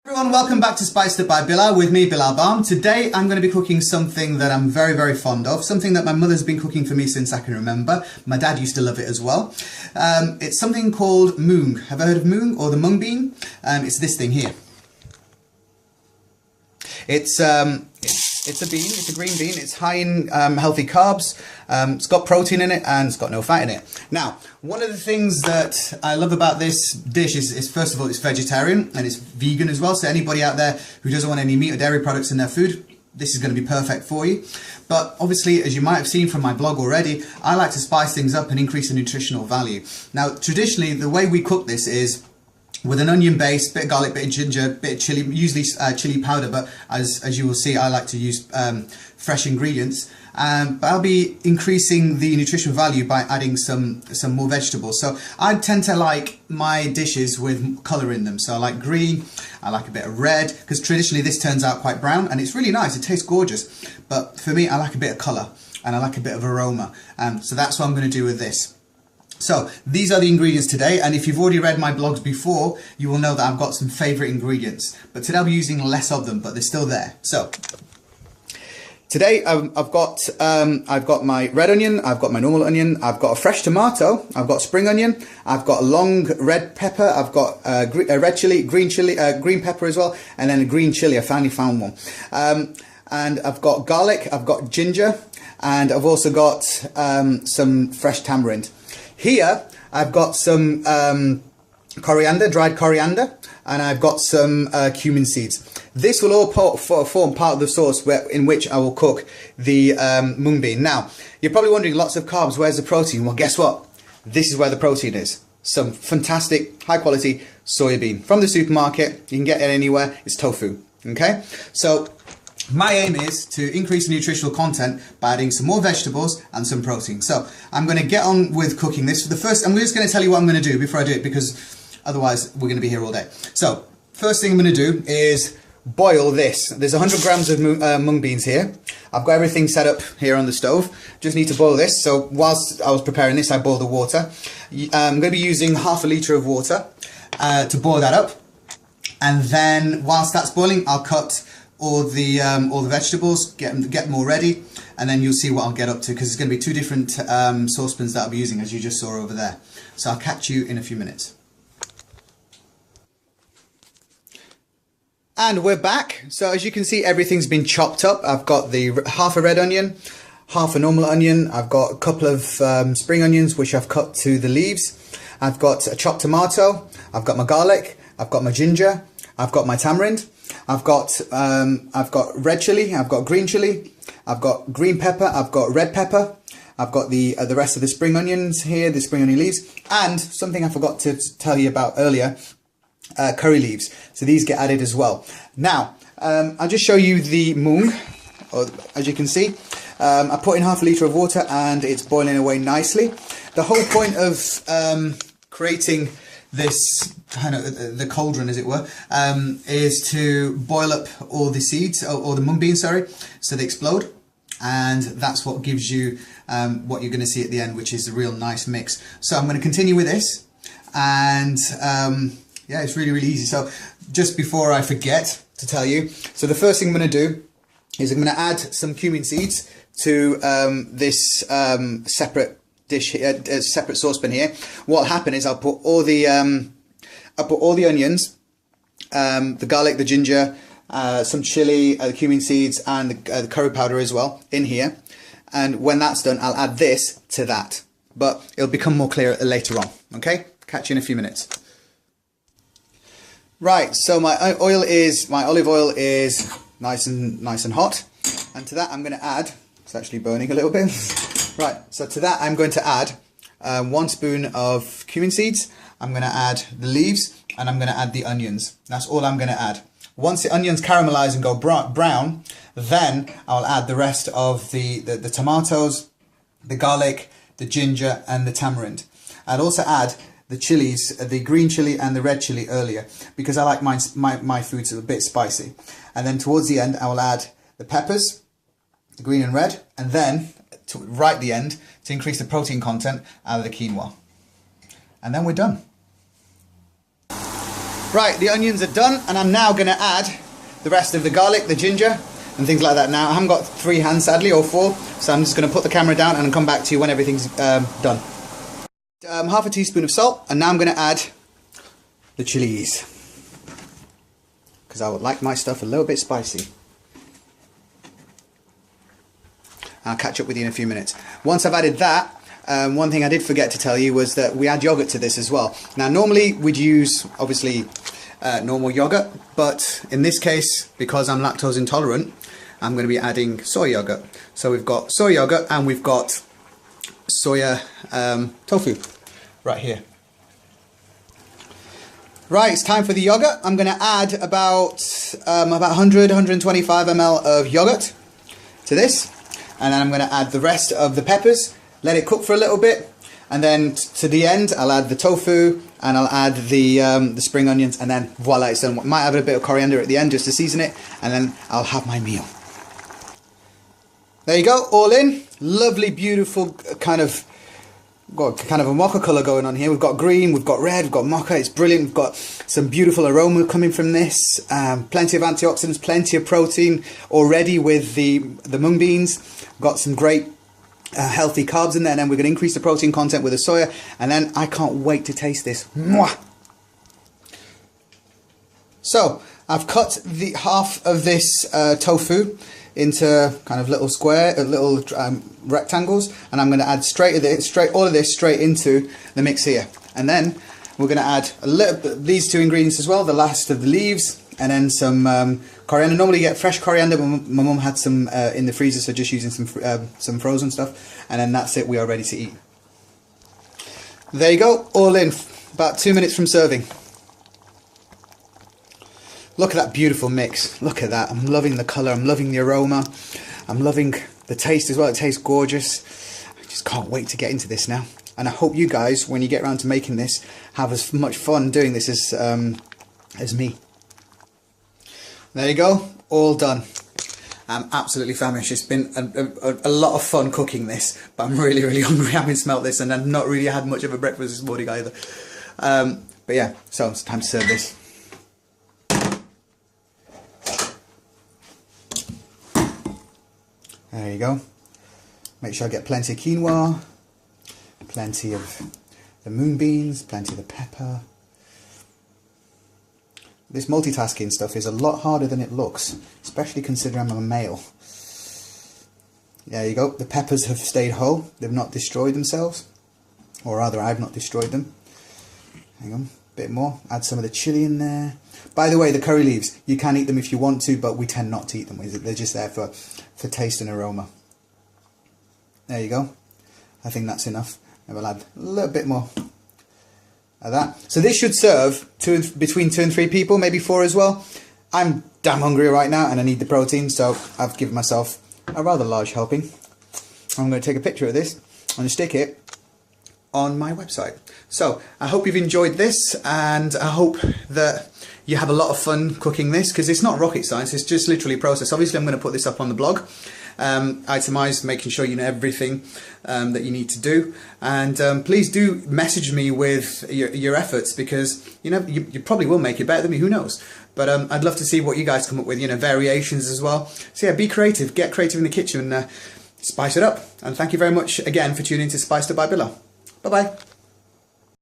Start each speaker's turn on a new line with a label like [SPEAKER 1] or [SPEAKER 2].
[SPEAKER 1] Everyone, welcome back to Spiced Up by Bilal with me, Bilal. Today I'm going to be cooking something that I'm very fond of, something that my mother's been cooking for me since I can remember. My dad used to love it as well. It's something called Mung. Have you heard of Mung or the mung bean? It's this thing here. It's a bean, it's a green bean, it's high in healthy carbs, it's got protein in it and it's got no fat in it. Now, one of the things that I love about this dish is first of all, it's vegetarian and it's vegan as well, so anybody out there who doesn't want any meat or dairy products in their food, this is going to be perfect for you. But obviously, as you might have seen from my blog already, I like to spice things up and increase the nutritional value. Now, traditionally, the way we cook this is with an onion base, bit of garlic, bit of ginger, bit of chili, usually chili powder, but as you will see, I like to use fresh ingredients. But I'll be increasing the nutritional value by adding some more vegetables. So I tend to like my dishes with colour in them. So I like green, I like a bit of red, because traditionally this turns out quite brown and it's really nice, it tastes gorgeous. But for me, I like a bit of colour and I like a bit of aroma. So that's what I'm going to do with this. So these are the ingredients today, and if you've already read my blogs before, you will know that I've got some favourite ingredients. But today I'll be using less of them, but they're still there. So today I've got my red onion, I've got my normal onion, I've got a fresh tomato, I've got spring onion, I've got a long red pepper, I've got a red chili, green pepper as well, and then a green chili. I finally found one. And I've got garlic, I've got ginger, and I've also got some fresh tamarind. Here I've got some coriander, dried coriander, and I've got some cumin seeds. This will all form part of the sauce in which I will cook the mung bean. Now, you're probably wondering, lots of carbs, where's the protein? Well, guess what? This is where the protein is. Some fantastic, high quality soya bean from the supermarket. You can get it anywhere. It's tofu, okay? So my aim is to increase the nutritional content by adding some more vegetables and some protein. So I'm going to get on with cooking this. For the first, I'm just going to tell you what I'm going to do before I do it, because otherwise we're going to be here all day. So first thing I'm going to do is boil this. There's 100 grams of mung beans here. I've got everything set up here on the stove. Just need to boil this. So whilst I was preparing this, I boiled the water. I'm going to be using half a litre of water to boil that up. And then whilst that's boiling, I'll cut all the vegetables, get them all ready, and then you'll see what I'll get up to, because it's going to be two different saucepans that I'll be using, as you just saw over there. So I'll catch you in a few minutes. And we're back. So as you can see, everything's been chopped up. I've got the half a red onion, half a normal onion. I've got a couple of spring onions which I've cut to the leaves. I've got a chopped tomato. I've got my garlic. I've got my ginger. I've got my tamarind. I've got red chili, I've got green chili, I've got green pepper, I've got red pepper, I've got the rest of the spring onions here, the spring onion leaves, and something I forgot to tell you about earlier, curry leaves. So these get added as well. Now, I'll just show you the mung. As you can see, I put in half a litre of water and it's boiling away nicely. The whole point of creating this kind of the cauldron, as it were, is to boil up all the seeds, or the mung beans, sorry, so they explode, and that's what gives you what you're going to see at the end, which is a real nice mix. So I'm going to continue with this, and yeah, it's really easy. So just before I forget to tell you, so the first thing I'm going to do is I'm going to add some cumin seeds to this separate dish here, separate saucepan here. What'll happen is I'll put all the onions, the garlic, the ginger, some chili, the cumin seeds, and the curry powder as well in here. And when that's done, I'll add this to that. But it'll become more clear later on. Okay, catch you in a few minutes. Right, so my olive oil is nice and hot, and to that I'm going to add. It's actually burning a little bit. Right, so to that I'm going to add 1 spoon of cumin seeds, I'm going to add the leaves, and I'm going to add the onions. That's all I'm going to add. Once the onions caramelize and go brown, then I'll add the rest of the tomatoes, the garlic, the ginger, and the tamarind. I'd also add the chilies, the green chili and the red chili earlier, because I like my foods a bit spicy. And then towards the end I will add the peppers, the green and red, and then right at the end, to increase the protein content, out of the quinoa. And then we're done. Right, the onions are done, and I'm now going to add the rest of the garlic, the ginger, and things like that. Now, I haven't got 3 hands, sadly, or 4, so I'm just going to put the camera down and come back to you when everything's done. Half a teaspoon of salt, and now I'm going to add the chilies, because I would like my stuff a little bit spicy. I'll catch up with you in a few minutes. Once I've added that, one thing I did forget to tell you was that we add yogurt to this as well. Now, normally we'd use, obviously, normal yogurt, but in this case, because I'm lactose intolerant, I'm going to be adding soy yogurt. So we've got soy yogurt and we've got soya tofu right here. Right, it's time for the yogurt. I'm going to add about 100-125 ml of yogurt to this, and then I'm going to add the rest of the peppers, let it cook for a little bit, and then to the end I'll add the tofu and I'll add the spring onions, and then voila, it's done. Might add a bit of coriander at the end just to season it, and then I'll have my meal. There you go, all in. Lovely, beautiful kind of a mocha colour going on here. We've got green, we've got red, we've got mocha. It's brilliant. We've got some beautiful aroma coming from this. Plenty of antioxidants, plenty of protein already with the mung beans. Got some great healthy carbs in there, and then we're going to increase the protein content with the soya, and then I can't wait to taste this. Mwah! So I've cut the half of this tofu into kind of little rectangles, and I'm going to add all of this straight into the mix here, and then we're going to add a little bit these 2 ingredients as well, the last of the leaves, and then some coriander. Normally you get fresh coriander, but my mum had some in the freezer, so just using some frozen stuff, and then that's it. We are ready to eat. There you go, all in, about 2 minutes from serving. Look at that beautiful mix. Look at that. I'm loving the colour. I'm loving the aroma. I'm loving the taste as well. It tastes gorgeous. I just can't wait to get into this now. And I hope you guys, when you get around to making this, have as much fun doing this as me. There you go. All done. I'm absolutely famished. It's been a lot of fun cooking this, but I'm really, really hungry. I haven't smelt this, and I've not really had much of a breakfast this morning either. But yeah, so it's time to serve this. There you go. Make sure I get plenty of quinoa, plenty of the mung beans, plenty of the pepper. This multitasking stuff is a lot harder than it looks, especially considering I'm a male. There you go. The peppers have stayed whole. They've not destroyed themselves. Or rather, I've not destroyed them. Hang on. A bit more. Add some of the chili in there. By the way, the curry leaves, you can eat them if you want to, but we tend not to eat them. They're just there for taste and aroma. There you go. I think that's enough. And we'll add a little bit more of that. So this should serve between 2 and 3 people, maybe 4 as well. I'm damn hungry right now and I need the protein, so I've given myself a rather large helping. I'm going to take a picture of this and stick it on my website. So I hope you've enjoyed this, and I hope that you have a lot of fun cooking this, because it's not rocket science, it's just literally a process. Obviously I'm going to put this up on the blog, itemized, making sure you know everything that you need to do, and please do message me with your efforts, because you probably will make it better than me, who knows. But I'd love to see what you guys come up with, variations as well. So yeah, be creative, get creative in the kitchen, spice it up. And thank you very much again for tuning in to Spiced Up by Bilal. Bye bye.